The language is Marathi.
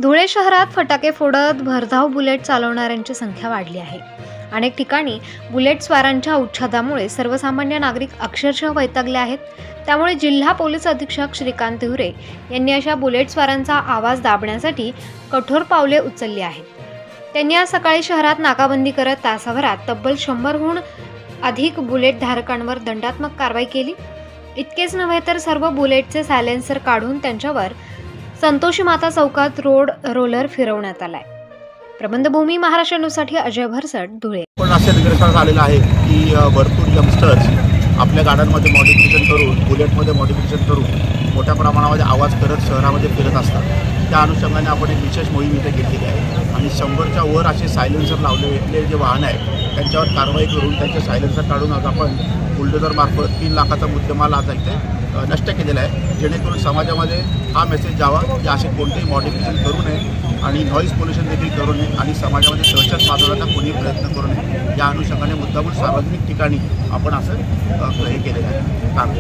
धुळे शहरात फटाके फोडत भरधाव बुलेट चालवणाऱ्यांची संख्या वाढली आहे। अनेक ठिकाणी बुलेट स्वारांच्या उच्छादामुळे सर्वसामान्य नागरिक अक्षरशः वैतागले आहेत। त्यामुळे जिल्हा पोलीस अधीक्षक श्रीकांत हिवरे यांनी अशा बुलेट स्वारांचा आवाज दाबण्यासाठी कठोर पावले उचलली आहेत। त्यांनी आज सकाळी शहरात नाकाबंदी करत तासाभरात तब्बल 100हून अधिक बुलेट धारकांवर दंडात्मक कारवाई केली। इतकेच नव्हे तर सर्व बुलेटचे सायलेन्सर काढून त्यांच्यावर संतोषी माता चौकात रोड रोलर फिरवण्यात आलाय। प्रबंधभूमी महाराष्ट्र न्यूजसाठी अजय भरसट, धुळे। पण असे निदर्शनास आलेलं आहे की भरपूर यंगस्टर्स आपल्या गाड्यांमध्ये मॉडिफिकेशन करून, बुलेटमध्ये मॉडिफिकेशन करून मोठ्या प्रमाणामध्ये आवाज करत शहरामध्ये फिरत असतात। त्या अनुषंगाने आपण एक विशेष मोहीम इथे घेतलेली आहे आणि 100च्या वर असे सायलेन्सर लावलेले जे वाहन आहे त्यांच्यावर कारवाई करून त्यांचे सायलेन्सर काढून आज आपण बुलडोझरमार्फत 3 लाखाचा मुद्देमाल आज इथे नष्ट केलेला आहे, जेणेकरून समाजामध्ये हा मेसेज जावा की असे कोणतेही मॉडिफिकेशन करू नये आणि नॉईज पोल्युशन देखील करू नये आणि समाजामध्ये दहशत माजवण्याचा कोणी प्रयत्न करू नये। या अनुषंगाने मुद्दामून सार्वजनिक ठिकाणी आपण असं हे केलेलं आहे काम।